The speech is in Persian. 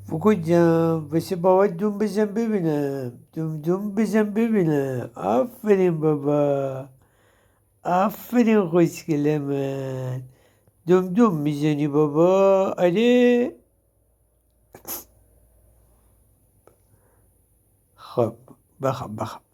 فوکو جان واسه بابا دوم بزن ببینم دوم بزن ببینم. آفرین بابا، آفرین خوشگل من. دوم میزنی بابا؟ آره. خب بخواب